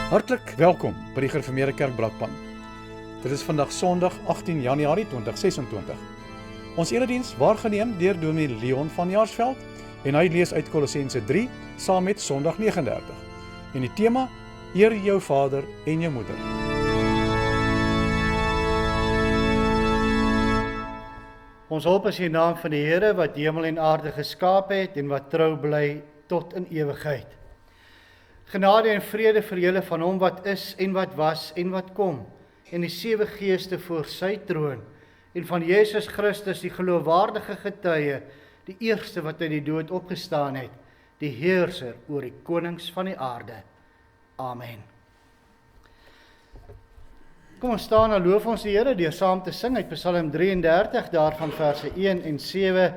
Hartlik welkom by die Gereformeerde Kerk Brakpan. Dit is vandag Sondag 18 Januarie 2026. Ons erediens waargeneem deur Dominee Leon van Jaarsveld en hy lees uit Kolossense 3 saam met Sondag 39. En die tema: Eer jou vader en jou moeder. Ons hulp is in die naam van die Here wat hemel en aarde geskaap het en wat trou bly tot in ewigheid. Genade en vrede vir julle van hom wat is en wat was en wat kom, en die 7 geeste voor sy troon, en van Jesus Christus die geloofwaardige getuie, die eerste wat uit die dood opgestaan het, die heerser oor die konings van die aarde. Amen. Kom ons staan en loof ons die Here deur saam te sing uit Psalm 33, daarvan verse 1 en 7.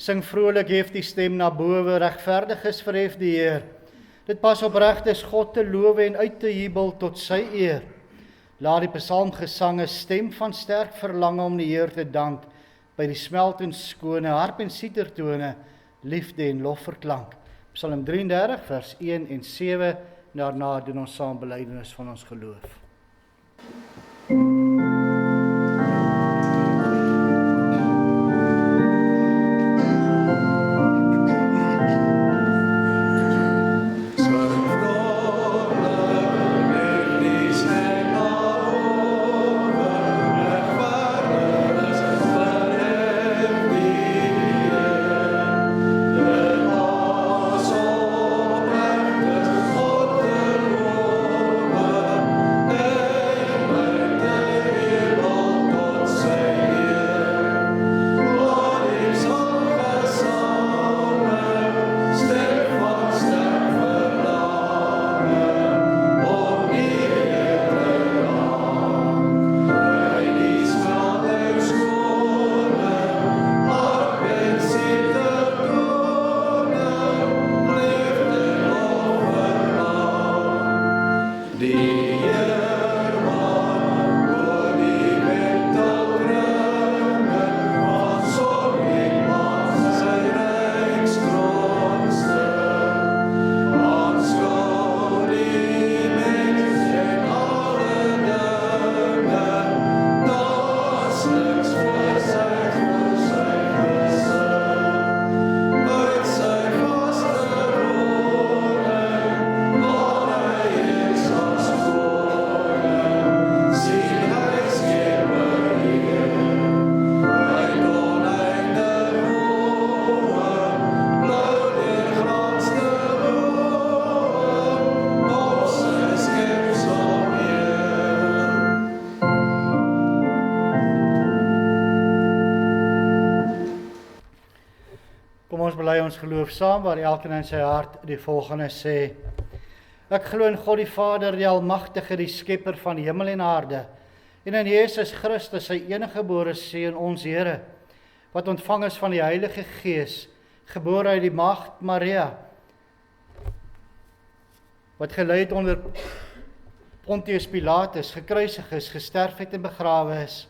Sing vrolik, hef die stem na bowe, regverdiges verhef die Heer. Dit pas opregtes God te loof en uit te jubel tot sy eer. Laat die psalmgesange stem van sterk verlange om die Heer te dank, by die smeltend skone harp en sietertone, liefde en lof verklank. Psalm 33 vers 1 en 7, daarna doen ons saam belydenis van ons geloof. Ons geloof saam, waar elkeen in sy hart die volgende sê: Ek glo in God die Vader, die Almagtige, die Skepper van hemel en aarde, en in Jesus Christus, sy eniggebore Seun, ons Here, wat ontvang is van die Heilige Gees, gebore uit die Maagd Maria, wat gelei het onder Pontius Pilatus, gekruisig is, gesterf het en begrawe is,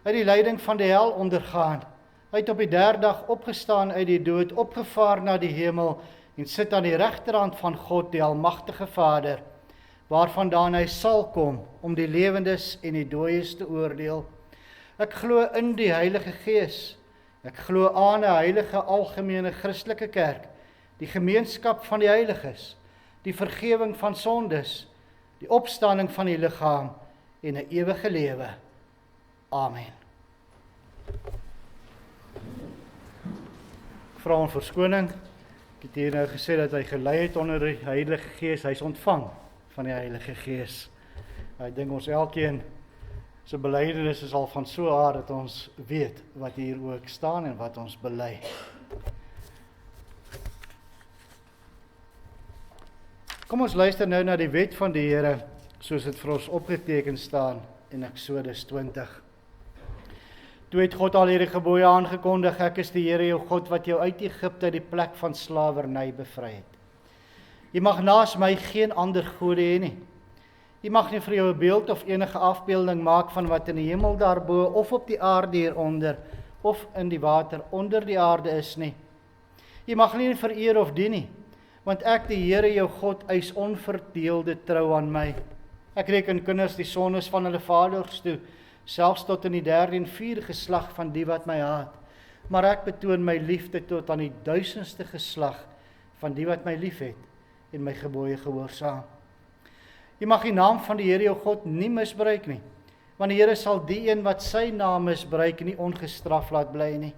uit die lyding van die hel ondergaan, hy het op die 3de dag opgestaan uit die dood, opgevaar na die hemel en sit aan die regterhand van God, die Almagtige Vader, waarvandaan hy sal kom om die lewendes en die dooies te oordeel. Ek glo in die Heilige Gees. Ek glo aan 'n heilige algemene Christelike kerk, die gemeenskap van die heiliges, die vergifnis van sondes, die opstanding van die liggaam en 'n ewige lewe. Amen. Ek vra om verskoning. Ek het hier nou gesê dat hy gelei het onder die Heilige Gees. Hy is ontvang van die Heilige Gees. Ek dink ons elkeen se belydenis is al van so aard dat ons weet wat hier ook staan en wat ons bely. Kom ons luister nou na die wet van die Here, soos dit vir ons opgeteken staan in Eksodus 20. Toe het God al hierdie gebooie aangekondig: Ek is die Here jou God wat jou uit Egipte, uit die plek van slawerny bevry het. Jy mag naas my geen ander gode hê nie. Jy mag nie vir jou 'n beeld of enige afbeelding maak van wat in die hemel daarbo of op die aarde hieronder of in die water onder die aarde is nie. Jy mag nie vereer of dien nie, want ek, die Here jou God, eis onverdeelde trou aan my. Ek reken kinders die sondes van hulle vaders toe, selfs tot in die 3de en 4de geslag van die wat my haat. Maar ek betoon my liefde tot aan die 1000ste geslag van die wat my liefhet en my gebooie gehoorsaam. Jy mag die naam van die Here jou God nie misbruik nie, want die Here sal die een wat sy naam misbruik nie ongestraf laat bly nie.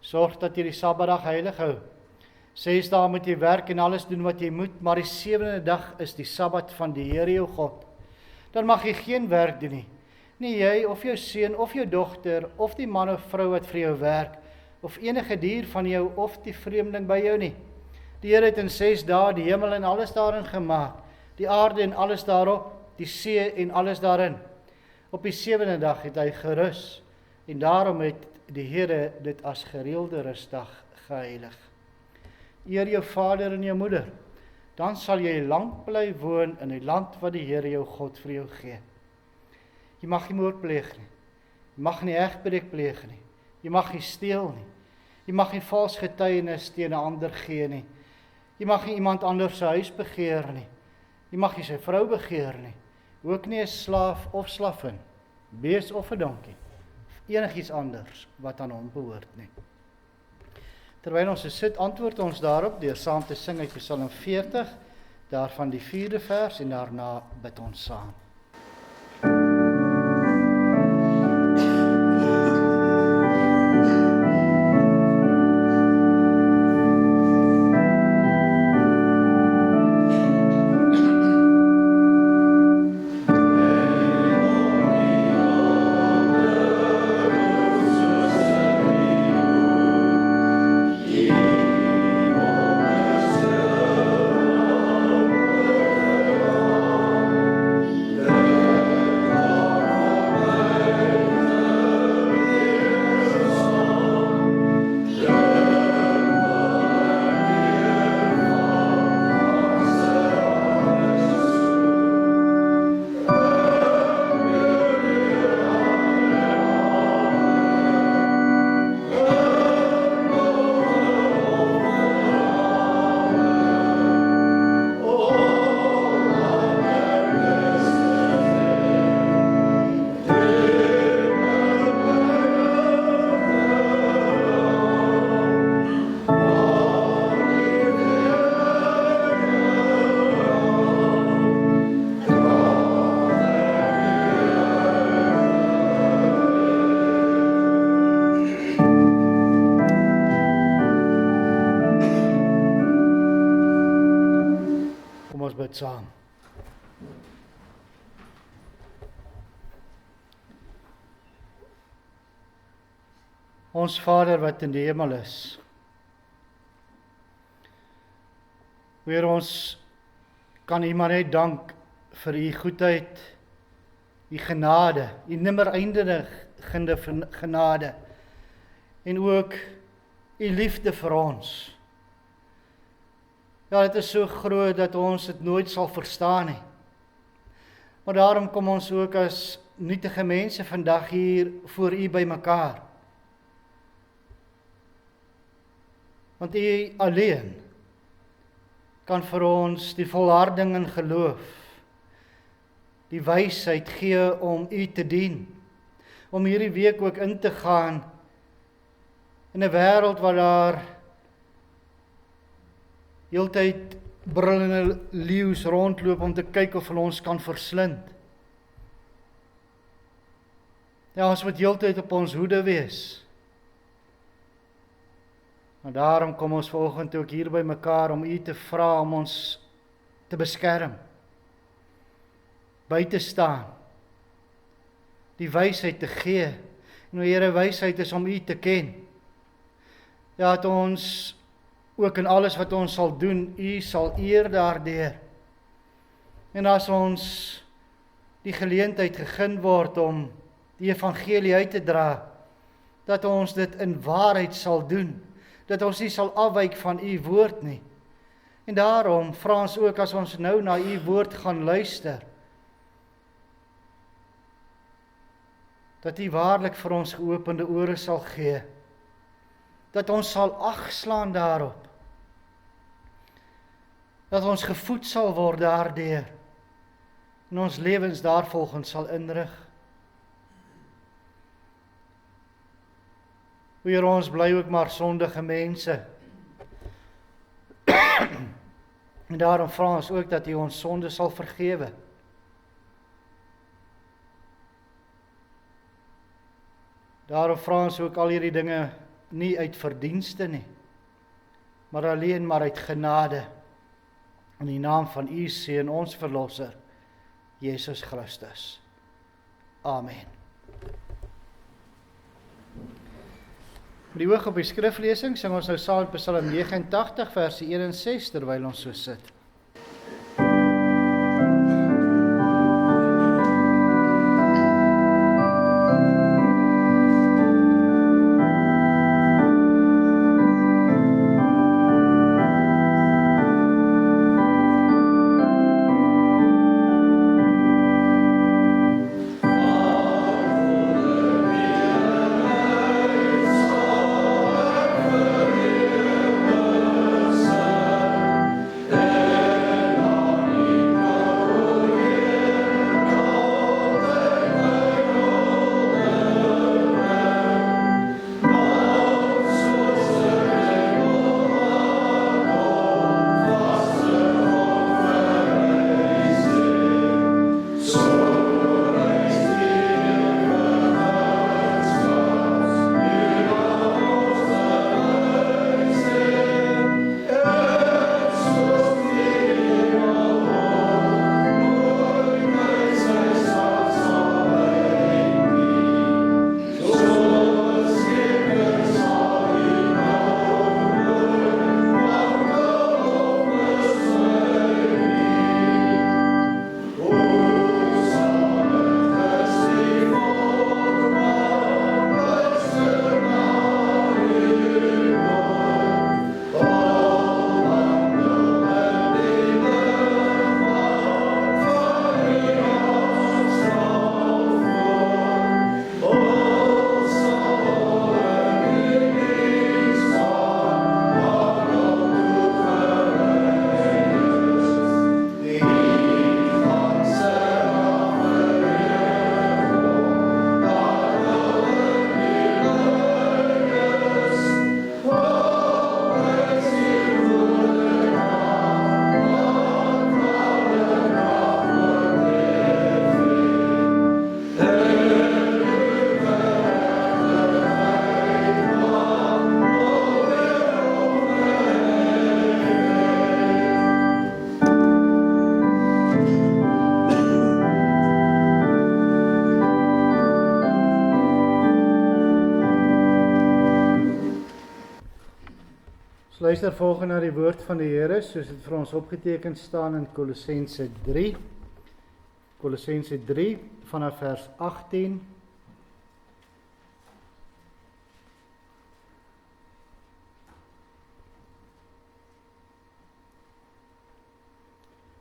Sorg dat jy die Sabbatdag heilig hou. 6 dae moet jy werk en alles doen wat jy moet, maar die 7de dag is die Sabbat van die Here jou God. Dan mag jy geen werk doen nie. Nie jy of jou seun of jou dogter of die man of vrou wat vir jou werk of enige dier van jou of die vreemdeling by jou nie. Die Here het in 6 dae die hemel en alles daarin gemaak, die aarde en alles daarop, die see en alles daarin. Op die 7de dag het hy gerus en daarom het die Here dit as gereelde rusdag geheilig. Eer jou vader en jou moeder, dan sal jy lank bly woon in die land wat die Here jou God vir jou gee. Jy mag nie moord pleeg nie, jy mag nie egbreek pleeg nie, jy mag nie steel nie, jy mag nie vals getuienis teen 'n ander gee nie, jy mag nie iemand anders se huis begeer nie, jy mag nie sy vrou begeer nie, ook nie 'n slaaf of slavin, bees of 'n donkie, of enigiets anders wat aan hom behoort nie. Terwyl ons sit, antwoord ons daarop deur saam te sing uit Psalm 40, daarvan die 4de vers en daarna bid ons saam. Saam. Ons Vader wat in die hemel is, Heer, ons kan U maar net dank vir U goedheid, U genade, U nimmer eindigende genade, en ook U liefde vir ons. Ja, dit is so groot dat ons dit nooit sal verstaan nie. Maar daarom kom ons ook as nietige mense vandag hier voor U bymekaar. Want U alleen kan vir ons die volharding in geloof, die wysheid gee om U te dien, om hierdie week ook in te gaan in 'n wêreld waar daar heeltyd brullende leeu's rondloop om te kyk of hulle ons kan verslind. Ja, ons moet heeltyd op ons hoede wees. Maar daarom kom ons vanoggend ook hier by mekaar om U te vra om ons te beskerm, by te staan, die wysheid te gee. En o Here, wysheid is om U te ken. Ja, dat ons ook in alles wat ons sal doen, U sal eer daardeur. En as ons die geleentheid gegee word om die evangelie uit te dra, dat ons dit in waarheid sal doen, dat ons nie sal afwyk van U woord nie. En daarom vra ons ook, as ons nou na U woord gaan luister, dat U waarlik vir ons geopende ore sal gee, dat ons sal agslaan daarop, dat ons gevoed sal word daardeur en ons lewens daarvolgens sal inrig. O Here, ons bly ook maar sondige mense. En daarom vra ons ook dat U ons sonde sal vergewe. Daarom vra ons ook al hierdie dinge nie uit verdienste nie, maar alleen maar uit genade. In die naam van U Seun, ons Verlosser, Jesus Christus. Amen. Met die oog op die skriflesing sing ons nou saam Psalm 89 verse 1 en 6 terwyl ons so sit. Luister volgende na die woord van die Here, soos dit vir ons opgeteken staan in Kolossense 3. Kolossense 3 vanaf vers 18.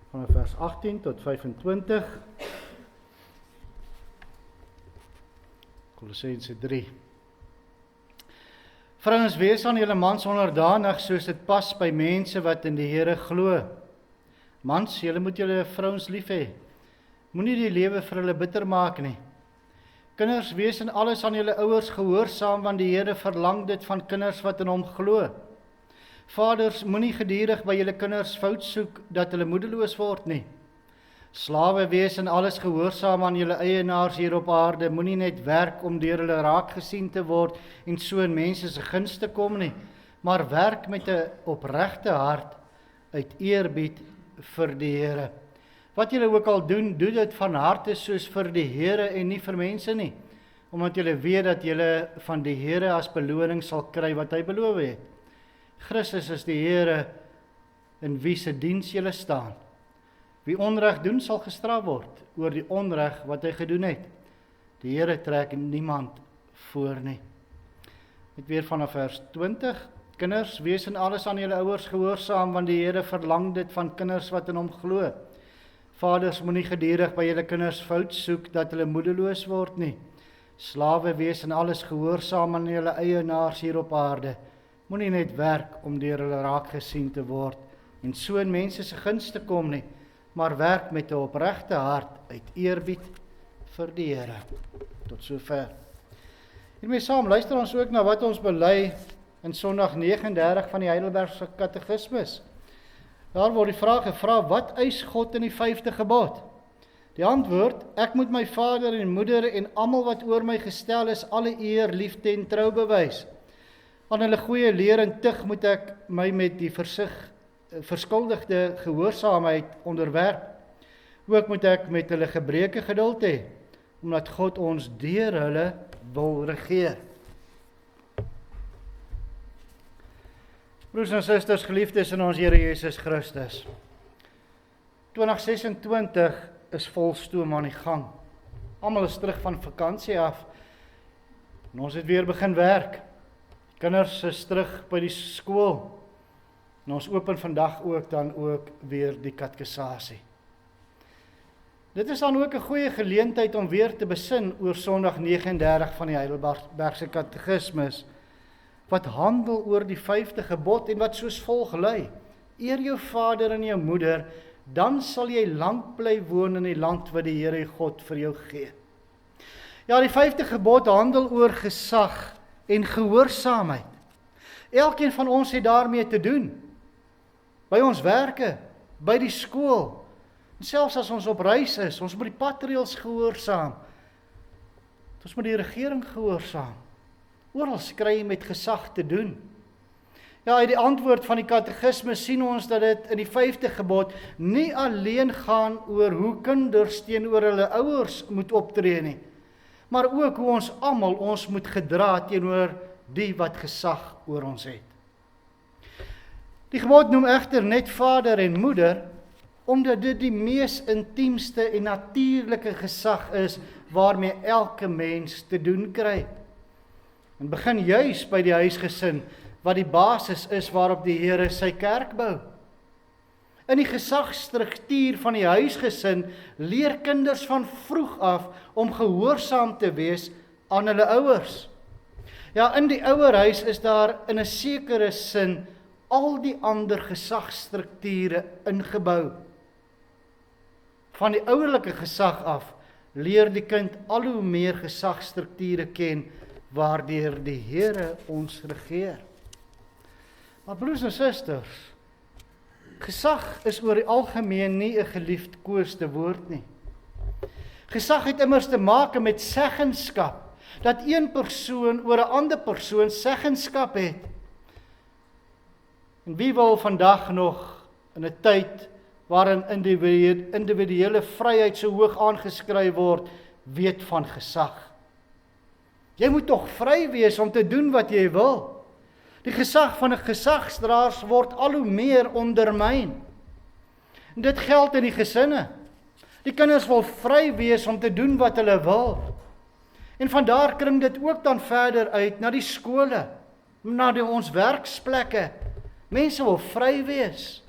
Vanaf vers 18 tot 25. Kolossense 3. Vrouens, wees aan julle mans onderdanig, soos dit pas by mense wat in die Here glo. Mans, julle moet julle vrouens lief hê. Moenie die lewe vir hulle bitter maak nie. Kinders, wees in alles aan julle ouers gehoorsaam, want die Here verlang dit van kinders wat in hom glo. Vaders, moenie gedurig by julle kinders fout soek, dat hulle moedeloos word nie. Slawe, wees in alles gehoorsaam aan julle eienaars hier op aarde, moenie net werk om deur hulle raak gesien te word en so in mense se guns te kom nie, maar werk met 'n opregte hart uit eerbied vir die Here. Wat julle ook al doen, doen dit van harte soos vir die Here en nie vir mense nie, omdat julle weet dat julle van die Here as beloning sal kry wat hy beloof het. Christus is die Here in wie se diens julle staan. Wie onreg doen, sal gestraf word oor die onreg wat hy gedoen het. Die Here trek niemand voor nie. Net weer vanaf vers 20. Kinders, wees in alles aan julle ouers gehoorsaam, want die Here verlang dit van kinders wat in hom glo. Vaders, moenie gedurig by julle kinders fout soek, dat hulle moedeloos word nie. Slawe, wees in alles gehoorsaam aan julle eienaars hier op aarde. Moenie net werk om deur hulle raak gesien te word, en so in mense se gunste kom nie, maar werk met 'n opregte hart uit eerbied vir die Here. Tot sover. Hiermee saam luister ons ook na wat ons bely in Sondag 39 van die Heidelbergse Katekismus. Daar word die vraag gevra, wat eis God in die 5de gebod? Die antwoord, ek moet my vader en moeder en almal wat oor my gestel is, alle eer, liefde en trou bewys. Aan hulle goeie leer en tug moet ek my met die verskuldigde gehoorsaamheid onderwerp. Ook moet ek met hulle gebreke geduld hê, omdat God ons deur hulle wil regeer. Broers en susters, geliefdes in ons Here Jesus Christus. 2026 is vol stoom aan die gang. Almal is terug van vakansie af. En ons het weer begin werk. Kinders is terug by die skool. En ons open vandag ook weer die katekisasie. Dit is dan ook 'n goeie geleentheid om weer te besin oor Sondag 39 van die Heidelbergse Katekismus, wat handel oor die 5de gebod en wat soos volg lui: eer jou vader en jou moeder, dan sal jy lank bly woon in die land wat die Here jou God vir jou gee. Ja, die 5de gebod handel oor gesag en gehoorsaamheid. Elkeen van ons het daarmee te doen. By ons werke, by die skool, en selfs as ons op reis is, ons moet die patreëls gehoorsaam. Ons moet die regering gehoorsaam. Oral kry jy met gesag te doen. Ja, uit die antwoord van die katekismus sien ons dat dit in die 5de gebod nie alleen gaan oor hoe kinders teenoor hulle ouers moet optree nie, maar ook hoe ons almal ons moet gedra teenoor die wat gesag oor ons het. Die gebod noem egter net vader en moeder, omdat dit die mees intiemste en natuurlike gesag is waarmee elke mens te doen kry. En begin juis by die huisgesin, wat die basis is waarop die Here sy kerk bou. In die gesagsstruktuur van die huisgesin leer kinders van vroeg af om gehoorsaam te wees aan hulle ouers. Ja, in die ouerhuis is daar in 'n sekere sin al die ander gesagsstrukture ingebou. Van die ouerlike gesag af leer die kind al hoe meer gesagsstrukture ken waardeur die Here ons regeer. Maar broers en susters, gesag is oor die algemeen nie 'n geliefkoeste woord nie. Gesag het immers te maak met seggenskap, dat een persoon oor 'n ander persoon seggenskap het. En wie wil vandag nog in 'n tyd waarin individuele vryheid so hoog aangeskryf word, weet van gesag? Jy moet tog vry wees om te doen wat jy wil. Die gesag van 'n gesagsdraers word al hoe meer ondermyn. En dit geld in die gesinne. Die kinders wil vry wees om te doen wat hulle wil. En vandaar kring dit ook dan verder uit na die skole, na ons werksplekke. Mense wil vry wees.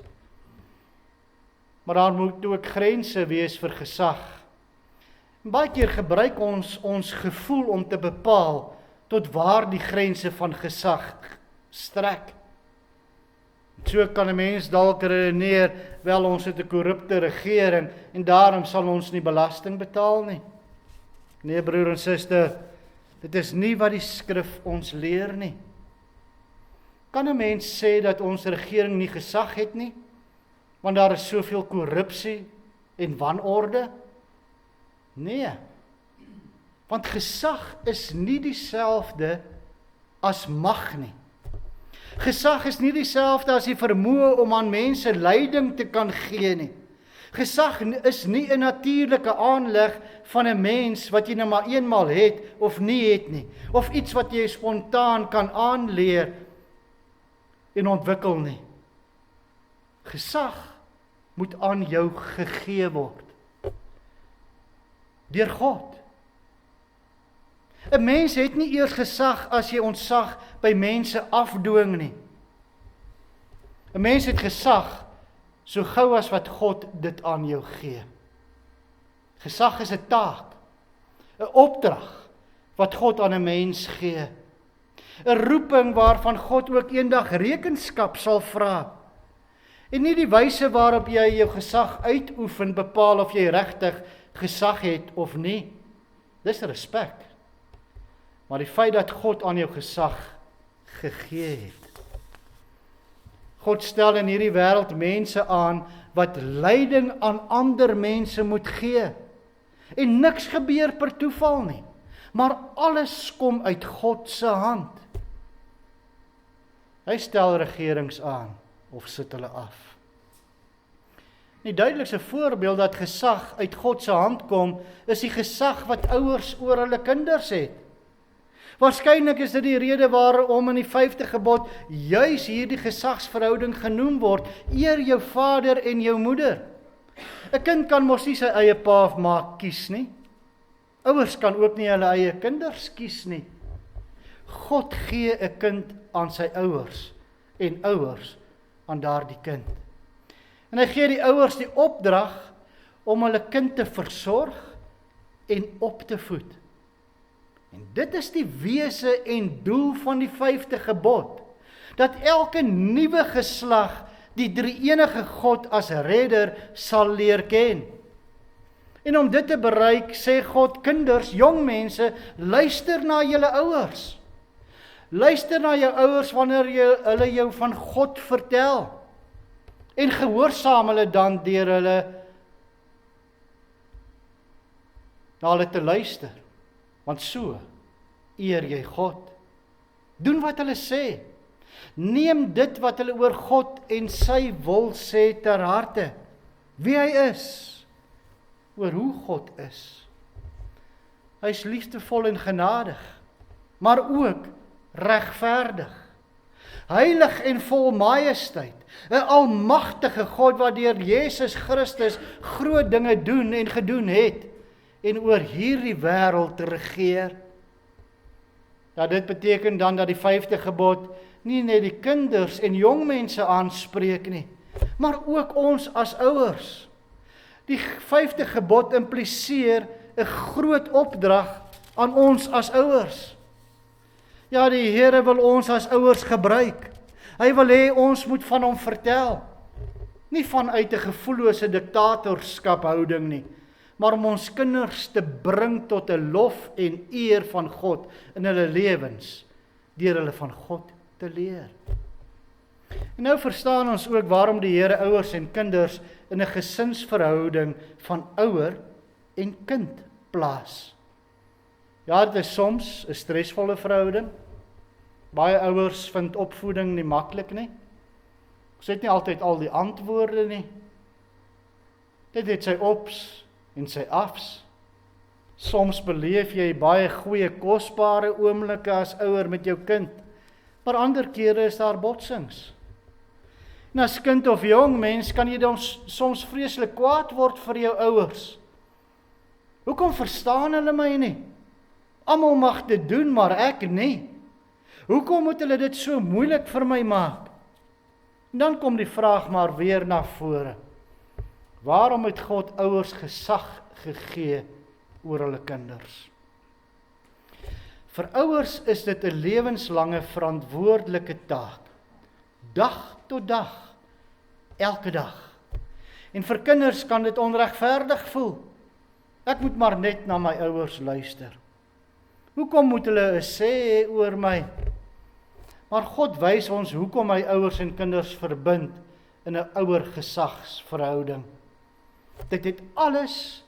Maar daar moet ook grense wees vir gesag. En baie keer gebruik ons gevoel om te bepaal tot waar die grense van gesag strek. So kan 'n mens dalk redeneer, wel ons het 'n korrupte regering en daarom sal ons nie belasting betaal nie. Nee broer en suster, dit is nie wat die skrif ons leer nie. Kan 'n mens sê dat ons regering nie gesag het nie, want daar is soveel korrupsie en wanorde? Nee, want gesag is nie dieselfde as mag nie. Gesag is nie dieselfde as die vermoë om aan mense leiding te kan gee nie. Gesag is nie 'n natuurlike aanleg van 'n mens wat jy nou maar eenmal het of nie het nie, of iets wat jy spontaan kan aanleer en ontwikkel nie. Gesag moet aan jou gegee word deur God. 'n Mens het nie eers gesag as jy ontsag by mense afdwing nie. 'n Mens het gesag so gou as wat God dit aan jou gee. Gesag is 'n taak, 'n opdrag wat God aan 'n mens gee. 'n Roeping waarvan God ook eendag rekenskap sal vra. En nie die wyse waarop jy jou gesag uitoefen bepaal of jy regtig gesag het of nie. Dis respek. Maar die feit dat God aan jou gesag gegee het. God stel in hierdie wêreld mense aan wat leiding aan ander mense moet gee. En niks gebeur per toeval nie. Maar alles kom uit God se hand. Hy stel regerings aan of sit hulle af. Die duidelikste voorbeeld dat gesag uit God se hand kom, is die gesag wat ouers oor hulle kinders het. Waarskynlik is dit die rede waarom in die 5de gebod juis hierdie gesagsverhouding genoem word: eer jou vader en jou moeder. 'n Kind kan mos nie sy eie pa of ma kies nie. Ouers kan ook nie hulle eie kinders kies nie. God gee 'n kind aan sy ouers en ouers aan daardie kind. En hy gee die ouers die opdrag om hulle kind te versorg en op te voed. En dit is die wese en doel van die 5de gebod, dat elke nuwe geslag die drie-enige God as redder sal leer ken. En om dit te bereik, sê God, kinders, jong mense, luister na julle ouers. Luister na jou ouers wanneer hulle jou van God vertel. En gehoorsaam hulle dan deur na hulle te luister. Want so eer jy God. Doen wat hulle sê. Neem dit wat hulle oor God en sy wil sê ter harte. Wie hy is, oor hoe God is. Hy is liefdevol en genadig, maar ook regverdig. Heilig en vol majesteit. 'n almagtige God wat deur Jesus Christus groot dinge doen en gedoen het en oor hierdie wêreld regeer. Ja, dit beteken dan dat die 5de gebod nie net die kinders en jong mense aanspreek nie, maar ook ons as ouers. Die 5de gebod impliseer 'n groot opdrag aan ons as ouers. Ja, die Here wil ons as ouers gebruik. Hy wil hê ons moet van hom vertel. Nie vanuit 'n gevoellose diktatorskaphouding nie, maar om ons kinders te bring tot 'n lof en eer van God in hulle lewens, deur hulle van God te leer. En nou verstaan ons ook waarom die Here ouers en kinders in 'n gesinsverhouding van ouer en kind plaas. Ja, dit is soms 'n stresvolle verhouding. Baie ouers vind opvoeding nie maklik nie. Ons het nie altyd al die antwoorde nie. Dit het sy ops en sy afs. Soms beleef jy baie goeie, kosbare oomblikke as ouer met jou kind, maar ander kere is daar botsings. En as kind of jong mens kan jy dan soms vreeslik kwaad word vir jou ouers. Hoekom verstaan hulle my nie? Almal mag dit doen, maar ek nie. Hoekom moet hulle dit so moeilik vir my maak? En dan kom die vraag maar weer na vore. Waarom het God ouers gesag gegee oor hulle kinders? Vir ouers is dit 'n lewenslange verantwoordelike taak. Dag tot dag, elke dag. En vir kinders kan dit onregverdig voel. Ek moet maar net na my ouers luister. Hoekom moet hulle 'n sê oor my? Maar God wys ons hoekom hy ouers en kinders verbind in 'n ouer gesagsverhouding. Dit het alles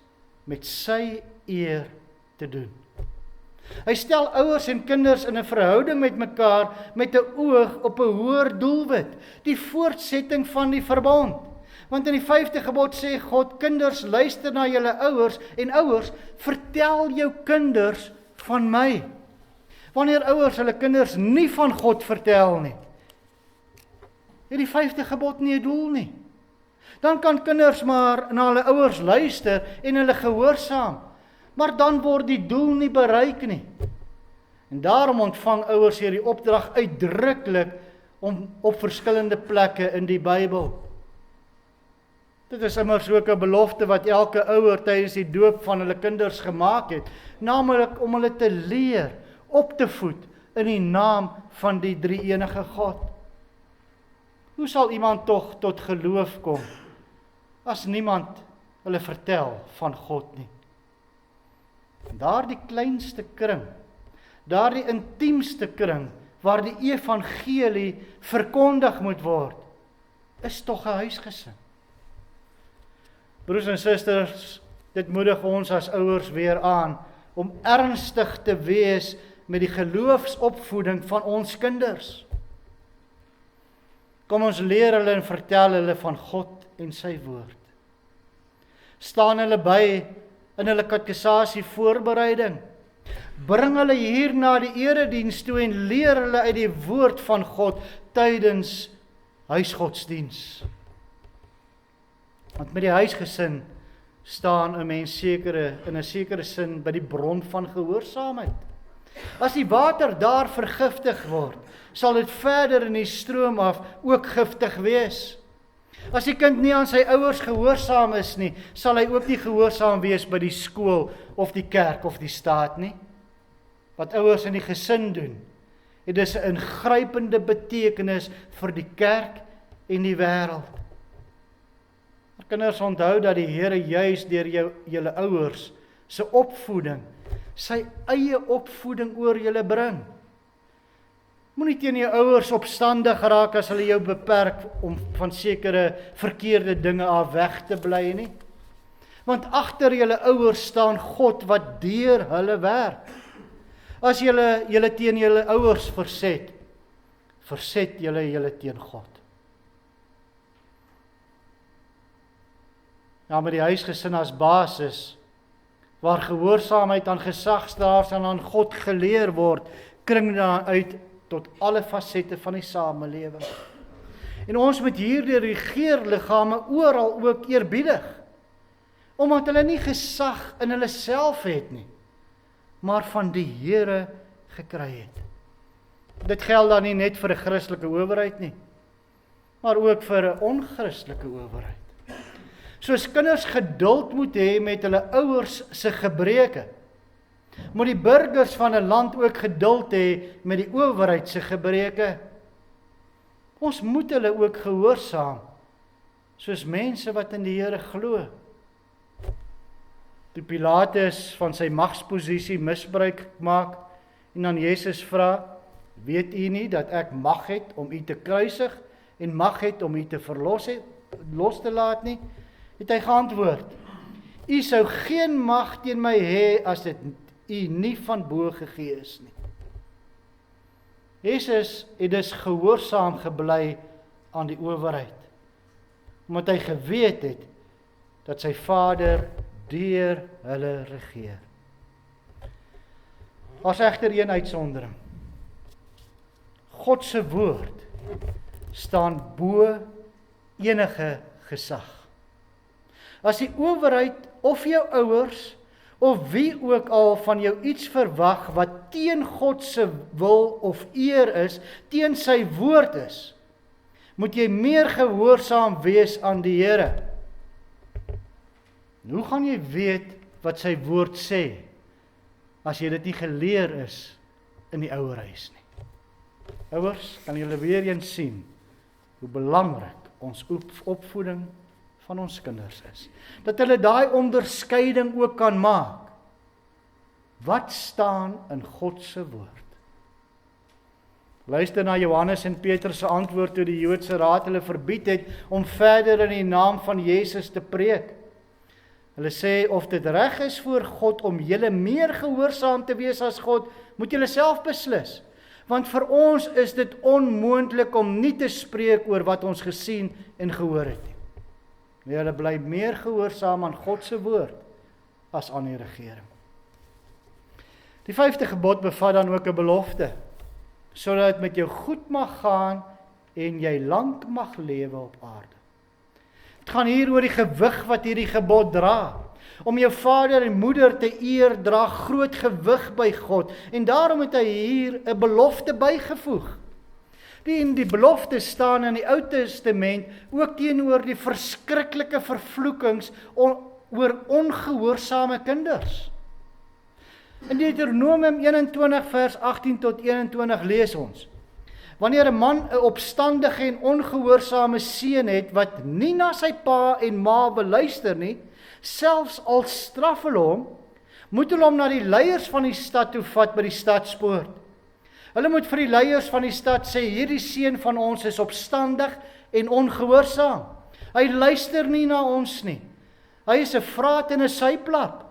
met sy eer te doen. Hy stel ouers en kinders in 'n verhouding met mekaar met 'n oog op 'n hoër doelwit, die voortsetting van die verbond. Want in die 5de gebod sê God, kinders, luister na julle ouers, en ouers, vertel jou kinders van my. Wanneer ouers hulle kinders nie van God vertel nie, het die 5de gebod nie 'n doel nie. Dan kan kinders maar na hulle ouers luister en hulle gehoorsaam, maar dan word die doel nie bereik nie. En daarom ontvang ouers hierdie opdrag uitdruklik op verskillende plekke in die Bybel. Dit is immers ook 'n belofte wat elke ouer tydens die doop van hulle kinders gemaak het, naamlik om hulle te leer, op te voed in die naam van die drie-enige God. Hoe sal iemand tog tot geloof kom, as niemand hulle vertel van God nie? Daardie kleinste kring, daardie intiemste kring, waar die evangelie verkondig moet word, is tog 'n huisgesin. Broers en susters, dit moedig ons as ouers weer aan, om ernstig te wees met die geloofsopvoeding van ons kinders. Kom ons leer hulle en vertel hulle van God en sy woord. Staan hulle by in hulle katekisasie voorbereiding. Bring hulle hier na die erediens toe en leer hulle uit die woord van God tydens huisgodsdiens. Want met die huisgesin staan 'n mens in 'n sekere sin by die bron van gehoorsaamheid. As die water daar vergiftig word, sal dit verder in die stroom af ook giftig wees. As die kind nie aan sy ouers gehoorsaam is nie, sal hy ook nie gehoorsaam wees by die skool of die kerk of die staat nie. Wat ouers in die gesin doen, het is 'n ingrypende betekenis vir die kerk en die wêreld. Kinders, onthou dat die Here juis deur julle ouers se opvoeding, sy eie opvoeding oor julle bring. Moenie teen jou ouers opstandig raak as hulle jou beperk om van sekere verkeerde dinge af weg te bly nie. Want agter julle ouers staan God wat deur hulle werk. As julle teen julle ouers verset julle teen God. Ja, met die huisgesin as basis, waar gehoorsaamheid aan gesagsdraers en aan God geleer word, kring dan uit tot alle fasette van die samelewing. En ons moet hierdie regeerliggame oral ook eerbiedig, omdat hulle nie gesag in hulle self het nie, maar van die Here gekry het. Dit geld dan nie net vir 'n Christelike owerheid nie, maar ook vir 'n onchristelike owerheid. Soos kinders geduld moet hê met hulle ouers se gebreke, moet die burgers van 'n land ook geduld hê met die owerheid se gebreke. Ons moet hulle ook gehoorsaam, soos mense wat in die Here glo. Toe Pilatus van sy magsposisie misbruik maak en aan Jesus vra, weet u nie dat ek mag het om u te kruisig en mag het om u te los te laat nie? Het hy geantwoord, u sou geen mag teen my hê as dit u nie van bo gegee is nie. Jesus het dus gehoorsaam gebly aan die owerheid, omdat hy geweet het dat sy Vader deur hulle regeer. As egter een uitsondering. God se woord staan bo enige gesag. As die owerheid of jou ouers of wie ook al van jou iets verwag wat teen God se wil of eer is, teen sy woord is, moet jy meer gehoorsaam wees aan die Here. Hoe gaan jy weet wat sy woord sê, as jy dit nie geleer is in die ouerhuis nie? Ouers, kan julle weer eens sien hoe belangrik ons opvoeding van ons kinders is. Dat hulle daai onderskeiding ook kan maak. Wat staan in God se woord? Luister na Johannes en Petrus se antwoord toe die Joodse raad hulle verbied het om verder in die naam van Jesus te preek. Hulle sê, of dit reg is voor God om julle meer gehoorsaam te wees as God, moet julle self beslis. Want vir ons is dit onmoontlik om nie te spreek oor wat ons gesien en gehoor het nie. Nee, hulle bly meer gehoorsaam aan God se woord as aan die regering. Die 5de gebod bevat dan ook 'n belofte, sodat dit met jou goed mag gaan en jy lank mag lewe op aarde. Het gaan hier oor die gewig wat hierdie gebod dra. Om jou vader en moeder te eer dra groot gewig by God, en daarom het hy hier 'n belofte bygevoeg. Die belofte staan in die Ou Testament ook teenoor die verskriklike vervloekings oor ongehoorsame kinders. In Deuteronomium 21 vers 18 tot 21 lees ons: Wanneer 'n man 'n opstandige en ongehoorsame seun het wat nie na sy pa en ma wil luister nie, selfs al straf hulle hom, moet hulle hom na die leiers van die stad toe vat by die stadspoort. Hulle moet vir die leiers van die stad sê, hierdie seun van ons is opstandig en ongehoorsaam. Hy luister nie na ons nie. Hy is 'n vraat en 'n syplap.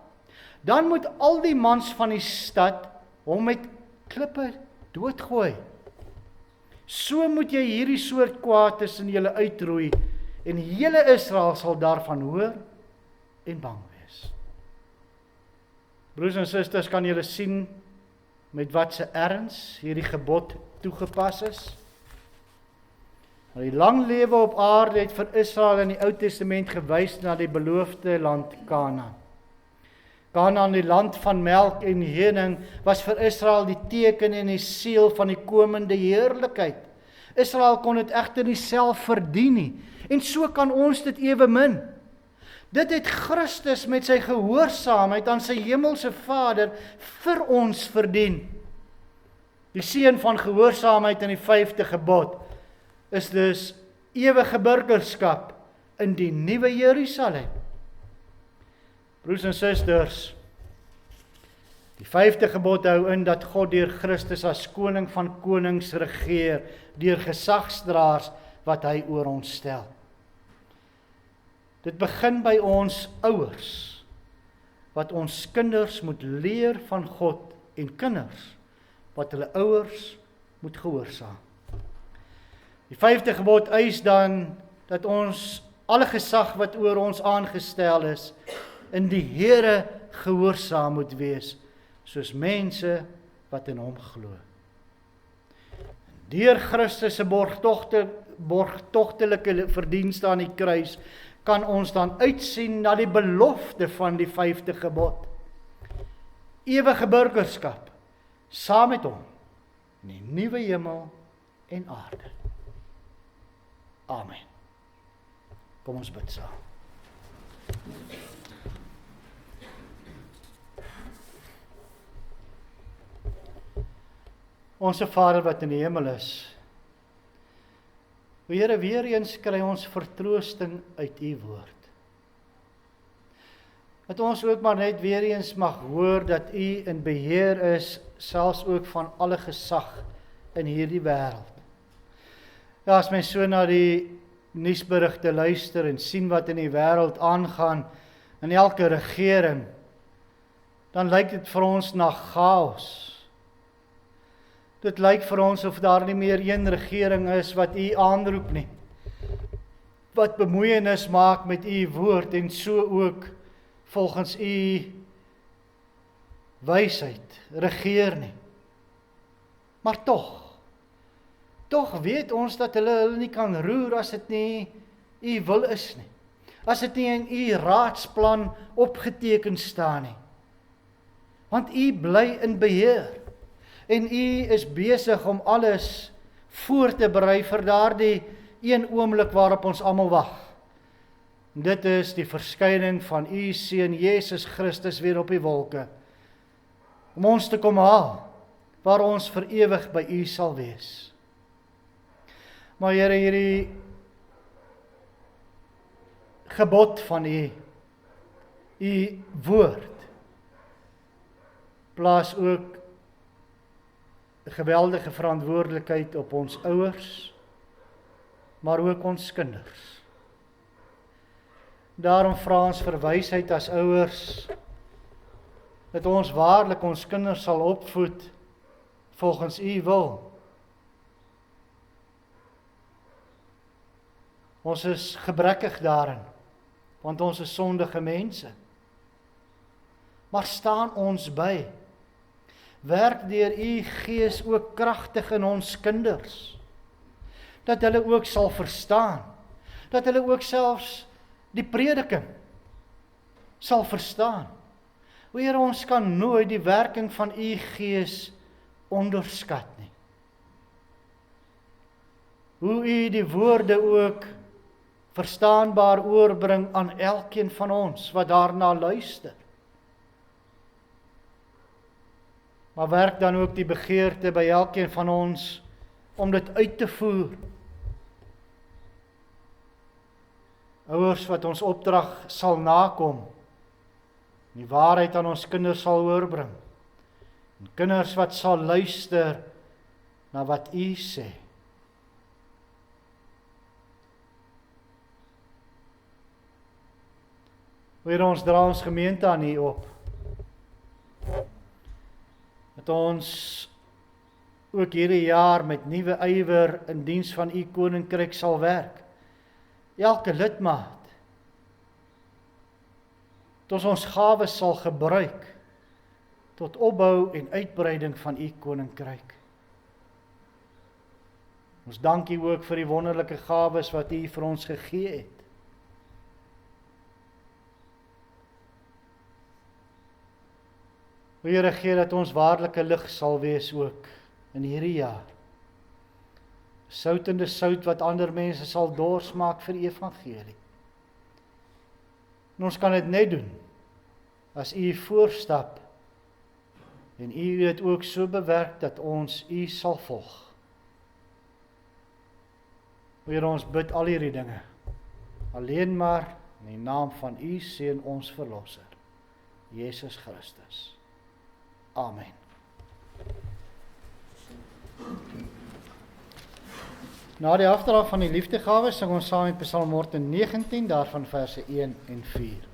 Dan moet al die mans van die stad hom met klippe doodgooi. So moet jy hierdie soort kwaad tussen julle uitroei, en hele Israel sal daarvan hoor en bang wees. Broers en susters, kan julle sien met wat se erns hierdie gebod toegepas is? Die lang lewe op aarde het vir Israel in die Ou Testament gewys na die beloofde land Kanaan. Kanaan, die land van melk en honing, was vir Israel die teken en die seël van die komende heerlikheid. Israel kon dit egter nie self verdien nie, en so kan ons dit ewemin. Dit het Christus met sy gehoorsaamheid aan sy hemelse Vader vir ons verdien. Die seën van gehoorsaamheid in die 5de gebod is dus ewige burgerskap in die nuwe Jerusalem. Broers en susters, die 5de gebod hou in dat God deur Christus as koning van konings regeer, deur gesagsdraers wat hy oor ons stel. Dit begin by ons ouers, wat ons kinders moet leer van God, en kinders wat hulle ouers moet gehoorsaam. Die 5de gebod eis dan dat ons alle gesag wat oor ons aangestel is, in die Here gehoorsaam moet wees, soos mense wat in hom glo. Deur Christus se borgtogtelike verdienste aan die kruis, kan ons dan uitsien na die belofte van die 5de gebod. Ewige burgerskap, saam met hom, in die nuwe hemel en aarde. Amen. Kom ons bid saam. Onse Vader wat in die hemel is, Here, weer eens kry ons vertroosting uit U woord. Dat ons ook maar net weer eens mag hoor dat U in beheer is, selfs ook van alle gesag in hierdie wêreld. Ja, as mens so na die nuusberigte luister en sien wat in die wêreld aangaan, in elke regering, dan lyk dit vir ons na chaos. Dit lyk vir ons of daar nie meer een regering is wat U aanroep nie, wat bemoeienis maak met U woord en so ook volgens U wysheid regeer nie. Maar tog weet ons dat hulle nie kan roer as dit nie U wil is nie. As dit nie in U raadsplan opgeteken staan nie. Want U bly in beheer. En U is besig om alles voor te berei vir daardie een oomblik waarop ons almal wag. Dit is die verskyning van U Seun Jesus Christus weer op die wolke, om ons te kom haal, waar ons vir ewig by U sal wees. Maar Here, hierdie gebod van U woord, plaas ook 'n geweldige verantwoordelikheid op ons ouers, maar ook ons kinders. Daarom vra ons vir wysheid as ouers, dat ons waarlik ons kinders sal opvoed volgens U wil. Ons is gebrekkig daarin, want ons is sondige mense. Maar staan ons by. Werk deur U Gees ook kragtig in ons kinders, dat hulle ook sal verstaan, dat hulle ook selfs die prediking sal verstaan. O Here, ons kan nooit die werking van U Gees onderskat nie. Hoe U die woorde ook verstaanbaar oorbring aan elkeen van ons wat daarna luister. Maar werk dan ook die begeerte by elkeen van ons om dit uit te voer. Ouers wat ons opdrag sal nakom, die waarheid aan ons kinders sal oorbring, en kinders wat sal luister na wat U sê. Here, ons dra ons gemeente aan U op, dat ons ook hierdie jaar met nuwe ywer in diens van U koninkryk sal werk. Elke lidmaat, dat ons gawes sal gebruik tot opbou en uitbreiding van U koninkryk. Ons dank U ook vir die wonderlike gawes wat U vir ons gegee het. Here, gee dat ons waarlike lig sal wees ook in hierdie jaar. Soutende sout wat ander mense sal dors maak vir die evangelie. En ons kan dit net doen as U voorstap en U het ook so bewerk dat ons U sal volg. Here, ons bid al hierdie dinge alleen maar in die naam van U Seun, ons Verlosser, Jesus Christus. Amen. Na die afdrag van die liefdegawe sing ons saam met Psalm 119, daarvan verse 1 en 4.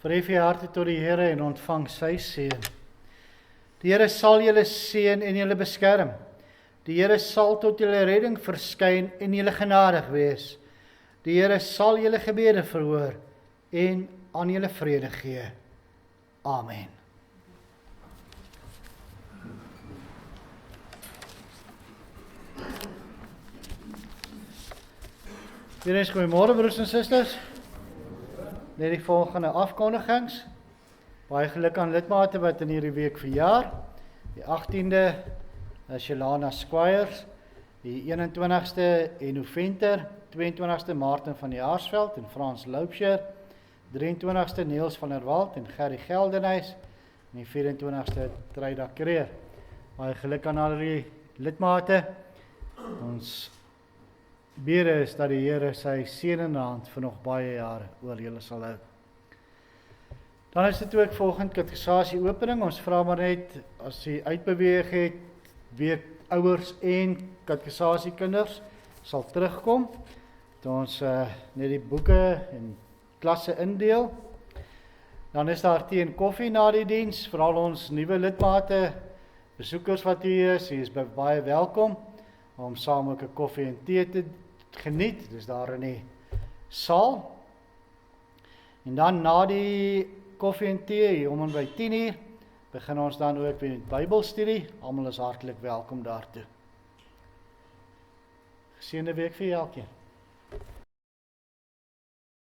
Verhef je harte tot die Here en ontvang sy seën. Die Here sal julle seën en julle beskerm. Die Here sal tot julle redding verskyn en julle genadig wees. Die Here sal julle gebede verhoor en aan julle vrede gee. Amen. Weer eens goeiemôre broers en susters. Net die volgende afkondigings. Baie geluk aan lidmate wat in hierdie week verjaar. Die 18de is Jelana Squires, die 21ste Eno Venter, 22ste Martin van die Jaarsveld en Frans Loupsher, 23ste Niels van der Walt en Gerry Geldenhuys en die 24ste Treida Kreer. Baie geluk aan al die lidmate. Ons bede is dat die Here sy seënende hand vir nog baie jare oor julle sal hou. Dan is dit ook volgende katekisasie opening. Ons vra maar net, as jy uitbeweeg het, weer ouers en katekisasie kinders sal terugkom, dat ons net die boeke en klasse indeel. Dan is daar tee en koffie na die diens, veral ons nuwe lidmate, besoekers wat hier is, jy is baie welkom, om saam ook 'n koffie en tee te geniet. Dis daar in die saal. En dan na die koffie en tee, hier om en by 10:00, begin ons dan ook weer met Bybelstudie. Almal is hartlik welkom daartoe. Geseënde week vir elkeen.